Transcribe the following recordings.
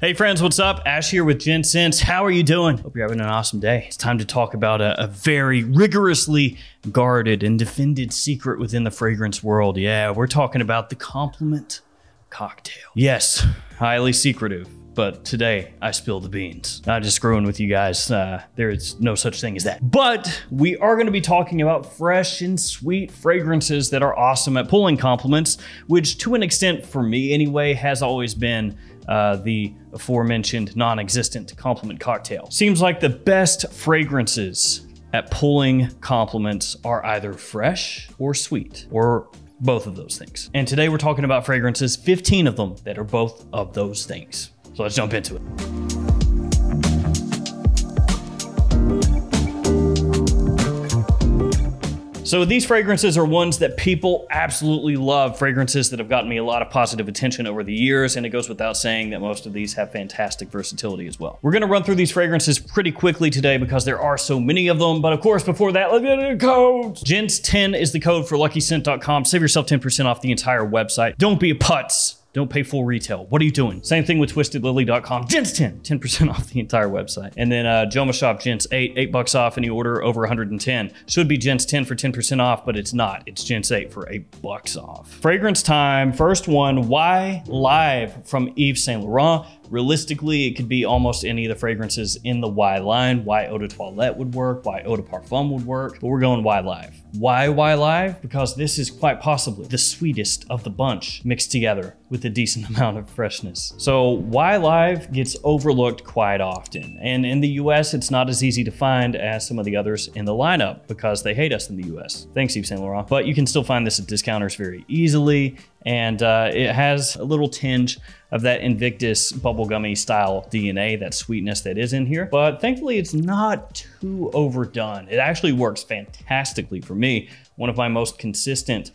Hey friends, what's up? Ash here with Gents. How are you doing? Hope you're having an awesome day. It's time to talk about a very rigorously guarded and defended secret within the fragrance world. Yeah, we're talking about the compliment cocktail. Yes, highly secretive. But today, I spill the beans. Not just screwing with you guys. There is no such thing as that. But we are going to be talking about fresh and sweet fragrances that are awesome at pulling compliments, which to an extent, for me anyway, has always been the aforementioned non-existent compliment cocktail. Seems like the best fragrances at pulling compliments are either fresh or sweet, or both of those things. And today we're talking about fragrances, 15 of them that are both of those things. So let's jump into it. So these fragrances are ones that people absolutely love, fragrances that have gotten me a lot of positive attention over the years, and it goes without saying that most of these have fantastic versatility as well. We're gonna run through these fragrances pretty quickly today because there are so many of them, but of course before that, let's get into the codes. Gents10 is the code for LuckyScent.com. Save yourself 10% off the entire website. Don't be a putz. Don't pay full retail. What are you doing? Same thing with TwistedLily.com. Gents10, 10% off the entire website. And then Joma Shop Gents8, $8 off any order over 110. Should be Gents10 for 10% off, but it's not. It's Gents8 for $8 off. Fragrance time. First one, Why Live from Yves Saint Laurent. Realistically, it could be almost any of the fragrances in the Y line. Why Eau de Toilette would work, why Eau de Parfum would work, but we're going Why Live. Why Live? Because this is quite possibly the sweetest of the bunch mixed together with a decent amount of freshness. So Why Live gets overlooked quite often. And in the US, it's not as easy to find as some of the others in the lineup because they hate us in the US. Thanks, Yves Saint Laurent. But you can still find this at discounters very easily. And it has a little tinge of that Invictus bubblegummy style DNA, that sweetness that is in here. But thankfully, it's not too overdone. It actually works fantastically for me. One of my most consistent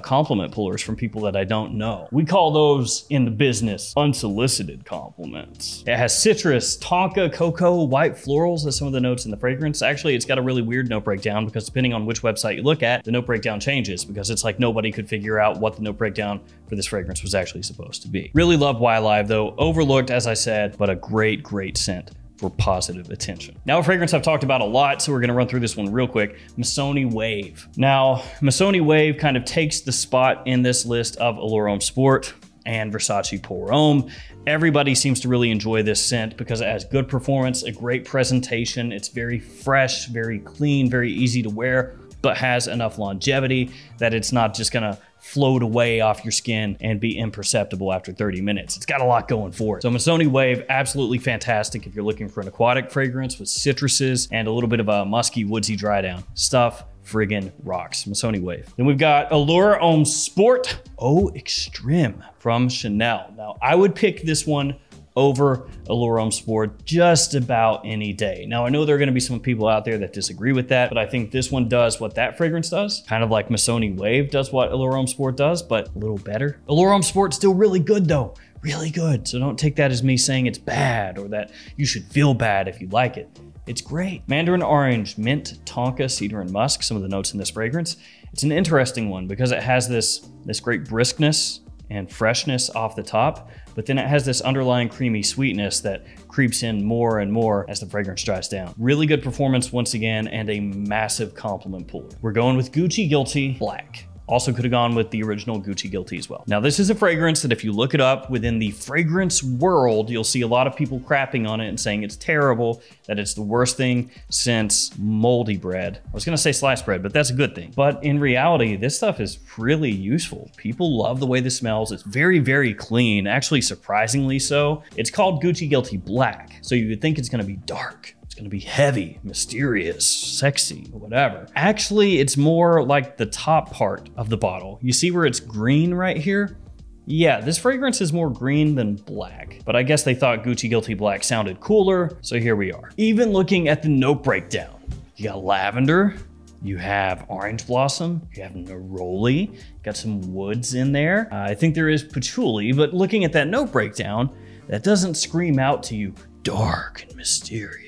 compliment pullers from people that I don't know. We call those in the business unsolicited compliments. It has citrus, tonka, cocoa, white florals as some of the notes in the fragrance. Actually, it's got a really weird note breakdown because depending on which website you look at, the note breakdown changes because it's like nobody could figure out what the note breakdown for this fragrance was actually supposed to be. Really love Why Live though. Overlooked, as I said, but a great, great scent for positive attention. Now a fragrance I've talked about a lot, so we're gonna run through this one real quick. Missoni Wave. Now, Missoni Wave kind of takes the spot in this list of Allure Homme Sport and Versace Pour Homme. Everybody seems to really enjoy this scent because it has good performance, a great presentation. It's very fresh, very clean, very easy to wear, but has enough longevity that it's not just gonna float away off your skin and be imperceptible after 30 minutes. It's got a lot going for it. So Missoni Wave, absolutely fantastic if you're looking for an aquatic fragrance with citruses and a little bit of a musky, woodsy dry down. Stuff friggin' rocks. Missoni Wave. Then we've got Allure Homme Sport Eau Extreme from Chanel. Now I would pick this one over Allure Homme Sport just about any day. Now I know there are gonna be some people out there that disagree with that, but I think this one does what that fragrance does, kind of like Missoni Wave does what Allure Homme Sport does, but a little better. Allure Homme Sport's still really good though, really good. So don't take that as me saying it's bad or that you should feel bad if you like it. It's great. Mandarin Orange, Mint, Tonka, Cedar, and Musk, some of the notes in this fragrance. It's an interesting one because it has this great briskness and freshness off the top, but then it has this underlying creamy sweetness that creeps in more and more as the fragrance dries down. Really good performance once again, and a massive compliment puller. We're going with Gucci Guilty Black. Also could have gone with the original Gucci Guilty as well. Now this is a fragrance that if you look it up within the fragrance world, you'll see a lot of people crapping on it and saying it's terrible, that it's the worst thing since moldy bread. I was gonna say sliced bread, but that's a good thing. But in reality, this stuff is really useful. People love the way this smells. It's very, very clean, actually surprisingly so. It's called Gucci Guilty Black, so you would think it's gonna be dark. It's gonna be heavy, mysterious, sexy, whatever. Actually, it's more like the top part of the bottle. You see where it's green right here? Yeah, this fragrance is more green than black, but I guess they thought Gucci Guilty Black sounded cooler, so here we are. Even looking at the note breakdown, you got lavender, you have orange blossom, you have neroli, got some woods in there. I think there is patchouli, but looking at that note breakdown, that doesn't scream out to you dark and mysterious.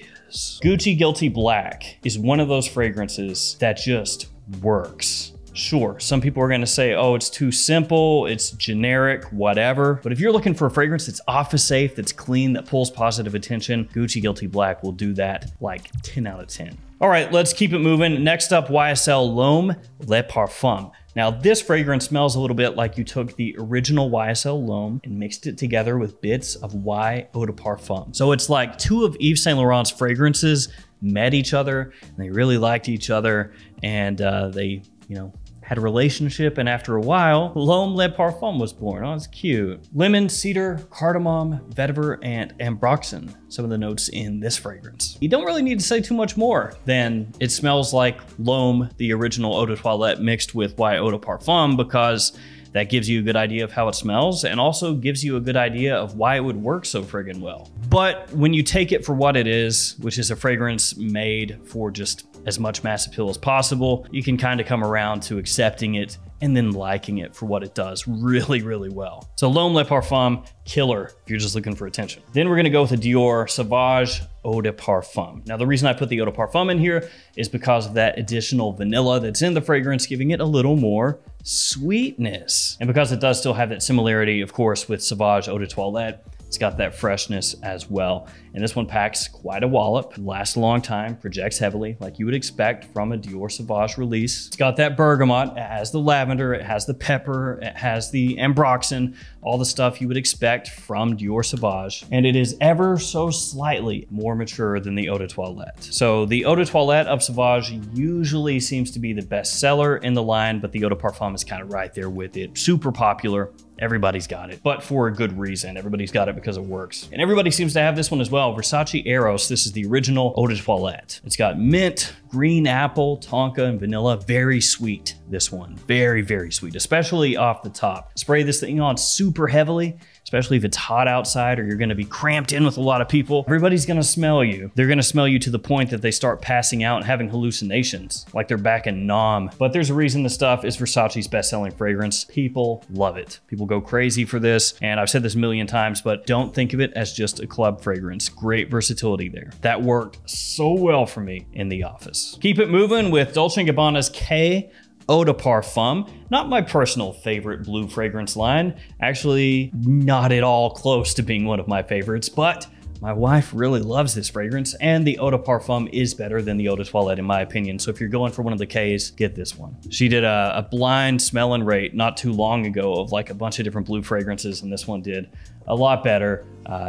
Gucci Guilty Black is one of those fragrances that just works. Sure, some people are gonna say, oh, it's too simple, it's generic, whatever. But if you're looking for a fragrance that's office safe, that's clean, that pulls positive attention, Gucci Guilty Black will do that like 10 out of 10. All right, let's keep it moving. Next up, YSL L'Homme Le Parfum. Now, this fragrance smells a little bit like you took the original YSL L'Homme and mixed it together with bits of Y Eau de Parfum. So it's like two of Yves Saint Laurent's fragrances met each other, and they really liked each other, and they, you know, had a relationship, and after a while, L'Homme Le Parfum was born. Oh, it's cute. Lemon, cedar, cardamom, vetiver, and ambroxan. Some of the notes in this fragrance. You don't really need to say too much more than it smells like L'Homme, the original Eau de Toilette, mixed with Y Eau de Parfum, because that gives you a good idea of how it smells and also gives you a good idea of why it would work so friggin' well. But when you take it for what it is, which is a fragrance made for just as much mass appeal as possible, you can kind of come around to accepting it and then liking it for what it does really, really well. So L'Homme Le Parfum, killer if you're just looking for attention. Then we're gonna go with the Dior Sauvage Eau de Parfum. Now, the reason I put the Eau de Parfum in here is because of that additional vanilla that's in the fragrance, giving it a little more sweetness. And because it does still have that similarity, of course, with Sauvage Eau de Toilette, it's got that freshness as well. And this one packs quite a wallop, lasts a long time, projects heavily, like you would expect from a Dior Sauvage release. It's got that bergamot, it has the lavender, it has the pepper, it has the ambroxan, all the stuff you would expect from Dior Sauvage. And it is ever so slightly more mature than the Eau de Toilette. So the Eau de Toilette of Sauvage usually seems to be the best seller in the line, but the Eau de Parfum is kind of right there with it. Super popular. Everybody's got it, but for a good reason. Everybody's got it because it works. And everybody seems to have this one as well. Versace Eros, this is the original Eau de Toilette. It's got mint, green apple, tonka, and vanilla. Very sweet, this one. Very, very sweet, especially off the top. Spray this thing on super heavily, especially if it's hot outside or you're gonna be cramped in with a lot of people. Everybody's gonna smell you. They're gonna smell you to the point that they start passing out and having hallucinations, like they're back in Nam. But there's a reason this stuff is Versace's best-selling fragrance. People love it. People go crazy for this, and I've said this a million times, but don't think of it as just a club fragrance. Great versatility there. That worked so well for me in the office. Keep it moving with Dolce & Gabbana's K Eau de Parfum. Not my personal favorite blue fragrance line. Actually, not at all close to being one of my favorites, but my wife really loves this fragrance, and the Eau de Parfum is better than the Eau de Toilette in my opinion. So if you're going for one of the Ks, get this one. She did a blind smell and rate not too long ago of like a bunch of different blue fragrances, and this one did a lot better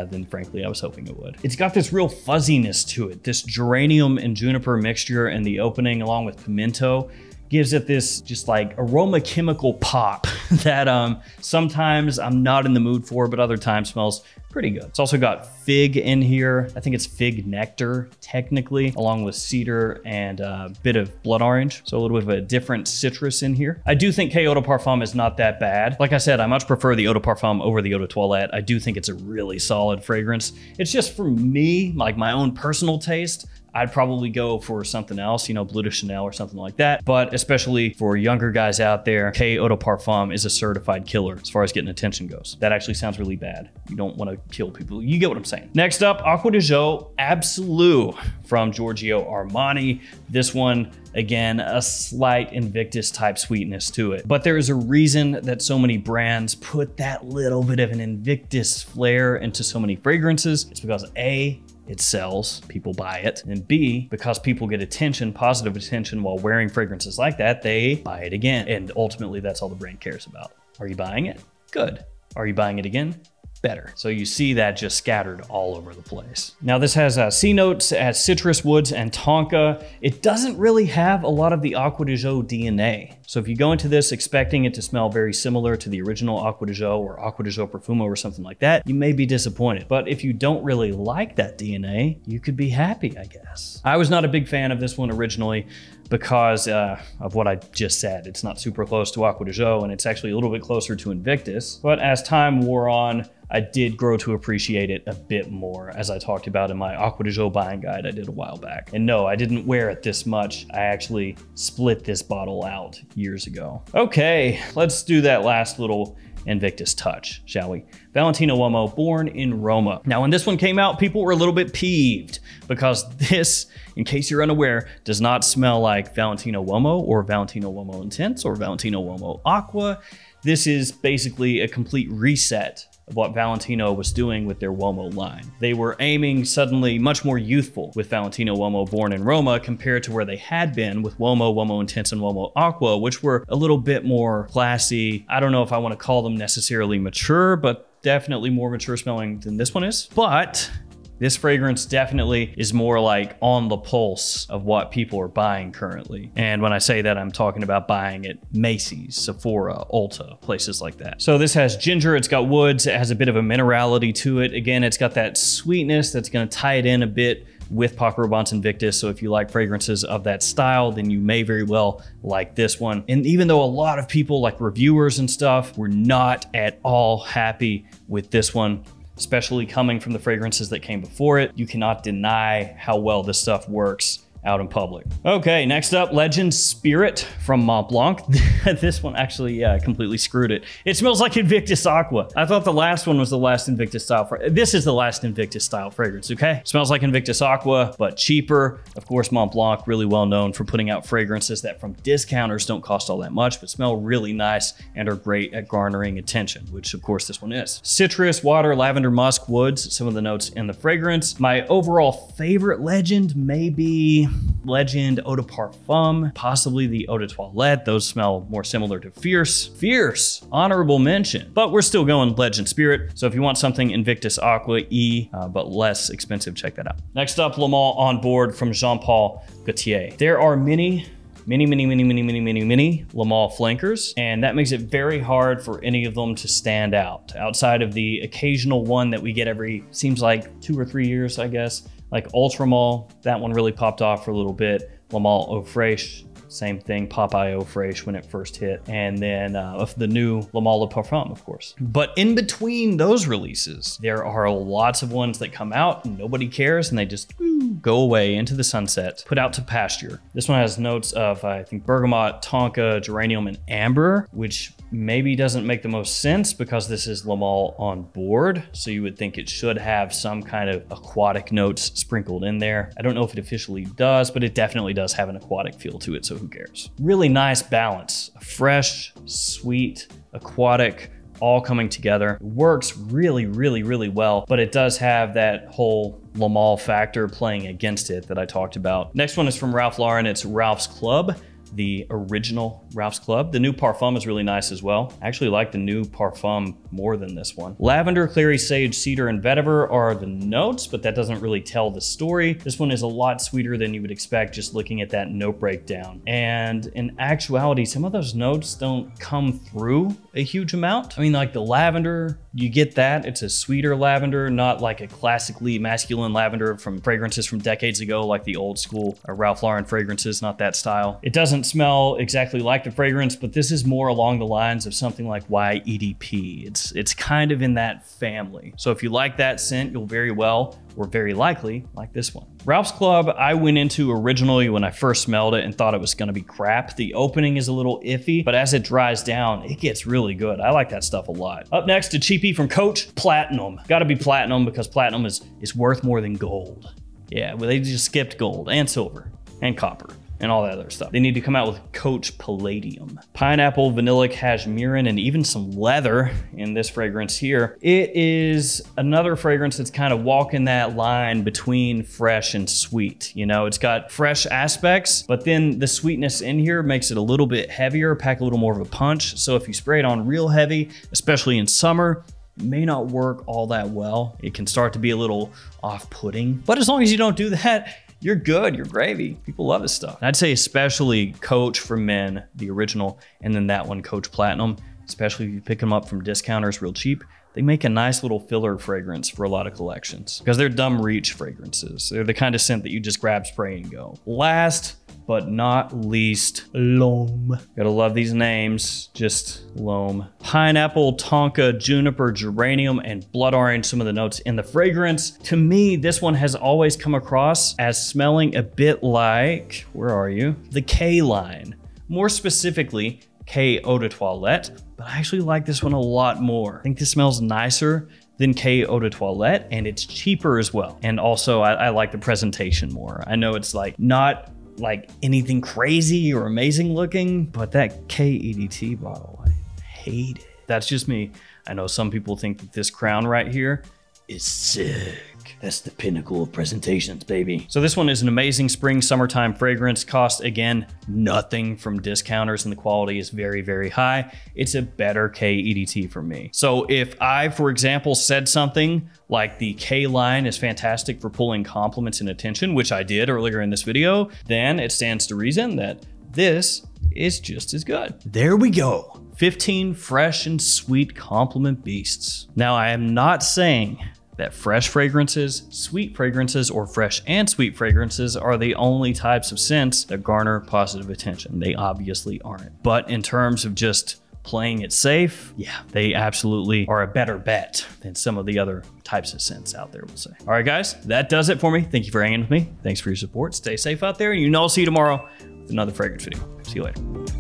than frankly I was hoping it would. It's got this real fuzziness to it. This geranium and juniper mixture in the opening along with pimento gives it this just like aroma chemical pop that sometimes I'm not in the mood for, but other times smells pretty good. It's also got fig in here. I think it's fig nectar technically, along with cedar and a bit of blood orange. So a little bit of a different citrus in here. I do think K Eau de Parfum is not that bad. Like I said, I much prefer the Eau de Parfum over the Eau de Toilette. I do think it's a really solid fragrance. It's just for me, like my own personal taste, I'd probably go for something else, you know, Bleu de Chanel or something like that. But especially for younger guys out there, K Eau de Parfum is a certified killer as far as getting attention goes. That actually sounds really bad. You don't want to kill people. You get what I'm saying. Next up, Acqua di Gio Absolu from Giorgio Armani. This one, again, a slight Invictus type sweetness to it. But there is a reason that so many brands put that little bit of an Invictus flair into so many fragrances. It's because A, it sells, people buy it, and B, because people get attention, positive attention while wearing fragrances like that, they buy it again. And ultimately, that's all the brand cares about. Are you buying it? Good. Are you buying it again? Better. So you see that just scattered all over the place. Now this has C notes as citrus, woods, and tonka. It doesn't really have a lot of the Acqua di Gio DNA. So if you go into this expecting it to smell very similar to the original Acqua di Gio or Acqua di Gio Profumo or something like that, you may be disappointed. But if you don't really like that DNA, you could be happy, I guess. I was not a big fan of this one originally because of what I just said. It's not super close to Acqua di Gio, and it's actually a little bit closer to Invictus. But as time wore on, I did grow to appreciate it a bit more, as I talked about in my Acqua di Gio buying guide I did a while back. And no, I didn't wear it this much. I actually split this bottle out years ago. Okay, let's do that last little Invictus Touch, shall we? Valentino Uomo, Born in Roma. Now, when this one came out, people were a little bit peeved because this, in case you're unaware, does not smell like Valentino Uomo or Valentino Uomo Intense or Valentino Uomo Aqua. This is basically a complete reset of what Valentino was doing with their Uomo line. They were aiming suddenly much more youthful with Valentino Uomo Born in Roma compared to where they had been with Uomo, Uomo Intense, and Uomo Aqua, which were a little bit more classy. I don't know if I want to call them necessarily mature, but definitely more mature smelling than this one is. But this fragrance definitely is more like on the pulse of what people are buying currently. And when I say that, I'm talking about buying at Macy's, Sephora, Ulta, places like that. So this has ginger, it's got woods, it has a bit of a minerality to it. Again, it's got that sweetness that's gonna tie it in a bit with Paco Rabanne's Invictus. So if you like fragrances of that style, then you may very well like this one. And even though a lot of people, like reviewers and stuff, were not at all happy with this one, especially coming from the fragrances that came before it, you cannot deny how well this stuff works out in public. Okay, next up, Legend Spirit from Mont Blanc. This one actually, completely screwed it. It smells like Invictus Aqua. I thought the last one was the last Invictus style. This is the last Invictus style fragrance, okay? Smells like Invictus Aqua, but cheaper. Of course, Mont Blanc, really well known for putting out fragrances that from discounters don't cost all that much, but smell really nice and are great at garnering attention, which of course this one is. Citrus, water, lavender, musk, woods, some of the notes in the fragrance. My overall favorite Legend may be Legend Eau de Parfum, possibly the Eau de Toilette. Those smell more similar to Fierce. Fierce, honorable mention. But we're still going Legend Spirit. So if you want something Invictus Aqua E, but less expensive, check that out. Next up, Le Mans On Board from Jean-Paul Gaultier. There are many Le Mans flankers, and that makes it very hard for any of them to stand out. Outside of the occasional one that we get every, seems like 2 or 3 years, I guess. Like Ultramall, that one really popped off for a little bit. Le Mans Eau Fraiche, same thing, Popeye Eau Fraiche when it first hit. And then of the new Le Mans Le Parfum, of course. But in between those releases, there are lots of ones that come out and nobody cares and they just go away into the sunset, put out to pasture. This one has notes of, I think, Bergamot, Tonka, Geranium, and Amber, which maybe doesn't make the most sense because this is Le Mans On Board. So you would think it should have some kind of aquatic notes sprinkled in there. I don't know if it officially does, but it definitely does have an aquatic feel to it, so who cares? Really nice balance, fresh, sweet, aquatic, all coming together. It works really, really, really well, but it does have that whole Le Mans factor playing against it that I talked about. Next one is from Ralph Lauren. It's Ralph's Club, the original Ralph's Club. The new Parfum is really nice as well. I actually like the new Parfum more than this one. Lavender, Clary Sage, Cedar, and Vetiver are the notes, but that doesn't really tell the story. This one is a lot sweeter than you would expect just looking at that note breakdown. And in actuality, some of those notes don't come through a huge amount. I mean, like the lavender, you get that. It's a sweeter lavender, not like a classically masculine lavender from fragrances from decades ago, like the old school Ralph Lauren fragrances, not that style. It doesn't smell exactly like the fragrance, but this is more along the lines of something like YEDP. It's kind of in that family. So if you like that scent, you'll very well, or very likely, like this one. Ralph's Club, I went into originally when I first smelled it and thought it was gonna be crap. The opening is a little iffy, but as it dries down, it gets really good. I like that stuff a lot. Up next, a cheapie from Coach, Platinum. Gotta be Platinum because Platinum is worth more than gold. Yeah, well, they just skipped gold and silver and copper and all that other stuff. They need to come out with Coach Palladium. Pineapple, vanilla, cashmere, and even some leather in this fragrance here. It is another fragrance that's kind of walking that line between fresh and sweet. You know, it's got fresh aspects, but then the sweetness in here makes it a little bit heavier, pack a little more of a punch. So if you spray it on real heavy, especially in summer, it may not work all that well. It can start to be a little off-putting, but as long as you don't do that, you're good, you're gravy. People love this stuff. I'd say especially Coach for men, the original, and then that one, Coach Platinum, especially if you pick them up from discounters real cheap, they make a nice little filler fragrance for a lot of collections because they're dumb reach fragrances. They're the kind of scent that you just grab, spray, and go. Last but not least, L'Homme. Gotta love these names, just L'Homme. Pineapple, Tonka, Juniper, Geranium, and blood orange, some of the notes in the fragrance. To me, this one has always come across as smelling a bit like, where are you? The K line. More specifically, K Eau de Toilette, but I actually like this one a lot more. I think this smells nicer than K Eau de Toilette, and it's cheaper as well. And also I like the presentation more. I know it's like not like anything crazy or amazing looking, but that K EDT bottle, I hate it. That's just me. I know some people think that this crown right here is sick. That's the pinnacle of presentations, baby. So this one is an amazing spring, summertime fragrance. Cost, again, nothing from discounters, and the quality is very, very high. It's a better K EDT for me. So if I, for example, said something like the K line is fantastic for pulling compliments and attention, which I did earlier in this video, then it stands to reason that this is just as good. There we go. 15 fresh and sweet compliment beasts. Now, I am not saying that fresh fragrances, sweet fragrances, or fresh and sweet fragrances are the only types of scents that garner positive attention. They obviously aren't. But in terms of just playing it safe, yeah, they absolutely are a better bet than some of the other types of scents out there, we'll say. All right, guys, that does it for me. Thank you for hanging with me. Thanks for your support. Stay safe out there. And I'll see you tomorrow with another fragrance video. See you later.